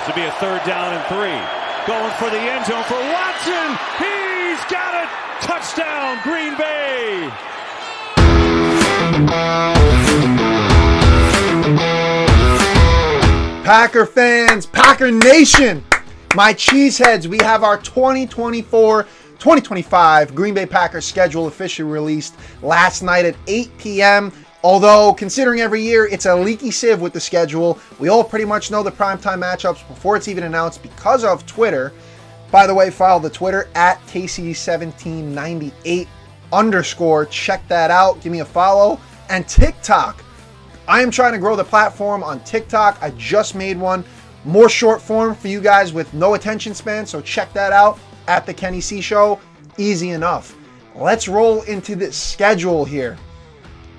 to be a 3rd down and 3. Going for the end zone for Watson. He's got it. Touchdown, Green Bay. Packer fans, Packer Nation, my cheeseheads, we have our 2024-2025 Green Bay Packers schedule officially released last night at 8 p.m. Although, considering every year it's a leaky sieve with the schedule, we all pretty much know the primetime matchups before it's even announced because of Twitter. By the way, follow the Twitter at KC1798_. Check that out. Give me a follow. And TikTok. I am trying to grow the platform on TikTok. I just made one. More short form for you guys with no attention span. So check that out at the Kenny C Show. Easy enough. Let's roll into this schedule here.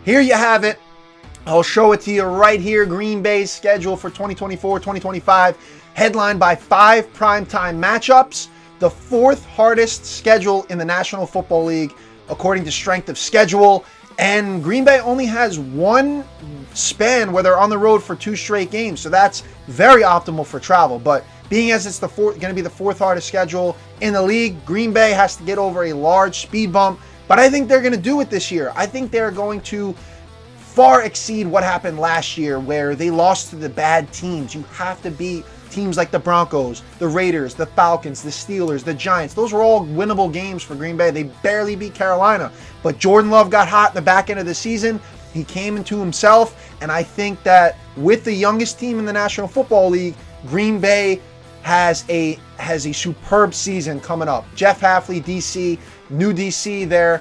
Here you have it. I'll show it to you right here. Green Bay's schedule for 2024-2025, headlined by 5 primetime matchups. The 4th hardest schedule in the National Football League, according to Strength of Schedule. And Green Bay only has one span where they're on the road for 2 straight games. So that's very optimal for travel. But being as it's going to be the 4th hardest schedule in the league, Green Bay has to get over a large speed bump. But I think they're going to do it this year. I think they're going to far exceed what happened last year where they lost to the bad teams. You have to beat teams like the Broncos, the Raiders, the Falcons, the Steelers, the Giants. Those were all winnable games for Green Bay. They barely beat Carolina. But Jordan Love got hot in the back end of the season. He came into himself. And I think that with the youngest team in the National Football League, Green Bay has a superb season coming up. Jeff Hafley, DC, new DC there.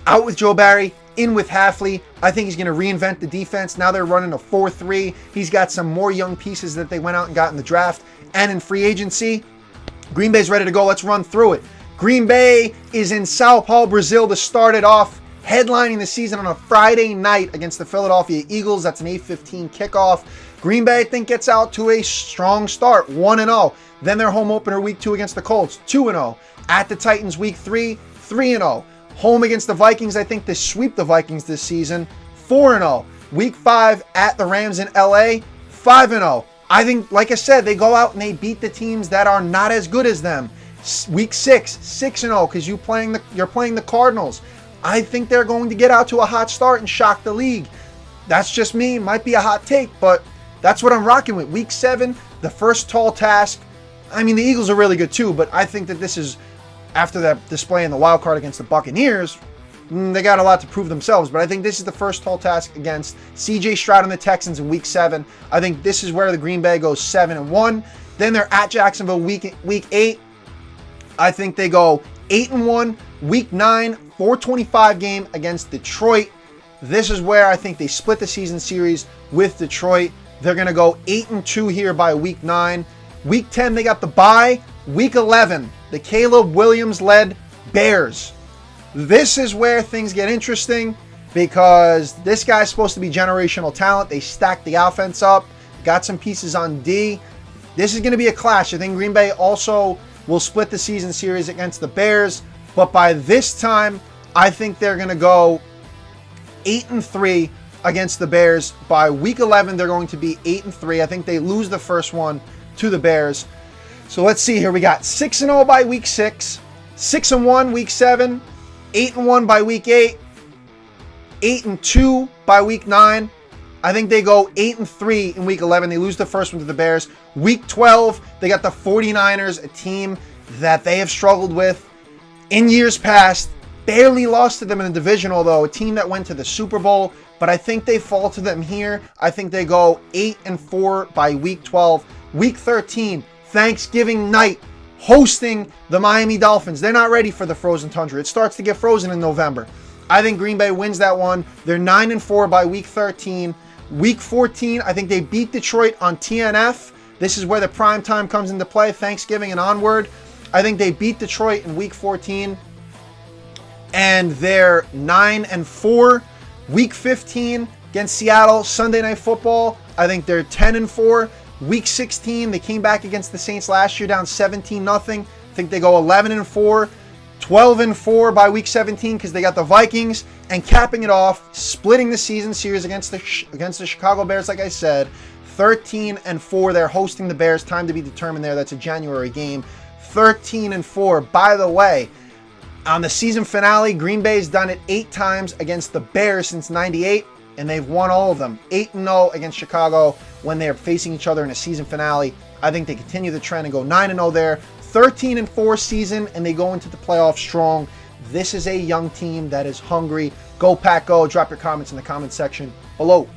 Out with Joe Barry, in with Hafley. I think he's going to reinvent the defense. Now they're running a 4-3. He's got some more young pieces that they went out and got in the draft and in free agency. Green Bay's ready to go. Let's run through it. Green Bay is in Sao Paulo, Brazil to start it off, headlining the season on a Friday night against the Philadelphia Eagles. That's an 8:15 kickoff. Green Bay, I think, gets out to a strong start, 1-0. Then their home opener week 2 against the Colts, 2-0. At the Titans week 3, 3-0. Home against the Vikings, I think they sweep the Vikings this season, 4-0. Week 5 at the Rams in LA, 5-0. I think, like I said, they go out and they beat the teams that are not as good as them. Week 6, 6-0, because you're playing the Cardinals. I think they're going to get out to a hot start and shock the league. That's just me. Might be a hot take, but that's what I'm rocking with. Week 7, the first tall task. I mean, the Eagles are really good too, but I think that this is, after that display in the wild card against the Buccaneers, they got a lot to prove themselves. But I think this is the first tall task against C.J. Stroud and the Texans in Week 7. I think this is where the Green Bay goes 7-1. Then they're at Jacksonville week 8. I think they go 8-1. Week 9, 425 game against Detroit. This is where I think they split the season series with Detroit. They're going to go 8-2 here by Week 9. Week 10, they got the bye. Week 11, the Caleb Williams-led Bears. This is where things get interesting because this guy's supposed to be generational talent. They stacked the offense up, got some pieces on D. This is going to be a clash. I think Green Bay also will split the season series against the Bears, but by this time, I think they're going to go 8-3 against the Bears. By Week 11, they're going to be 8-3. I think they lose the first one to the Bears. So let's see here. We got 6-0 by Week 6, 6-1 Week 7, 8-1 by Week 8, 8-2 by Week 9. I think they go 8-3 in Week 11. They lose the first one to the Bears. Week 12, they got the 49ers, a team that they have struggled with in years past. Barely lost to them in the division, although a team that went to the Super Bowl. But I think they fall to them here. I think they go 8-4 by Week 12. Week 13, Thanksgiving night, hosting the Miami Dolphins. They're not ready for the frozen tundra. It starts to get frozen in November. I think Green Bay wins that one. They're 9-4 by Week 13. Week 14, I think they beat Detroit on TNF. This is where the prime time comes into play, Thanksgiving and onward. I think they beat Detroit in Week 14. And they're 9-4. Week 15 against Seattle, Sunday Night Football. I think they're 10-4. Week 16, they came back against the Saints last year, down 17-0. I think they go 11-4. 12-4 by Week 17 because they got the Vikings, and capping it off, splitting the season series against the Chicago Bears, like I said, 13-4. They're hosting the Bears. Time to be determined there. That's a January game. 13-4. By the way, on the season finale, Green Bay's done it 8 times against the Bears since '98, and they've won all of them. 8-0 against Chicago when they're facing each other in a season finale. I think they continue the trend and go 9-0 there. 13-4 season, and they go into the playoffs strong. This is a young team that is hungry. Go Pack Go. Drop your comments in the comment section below.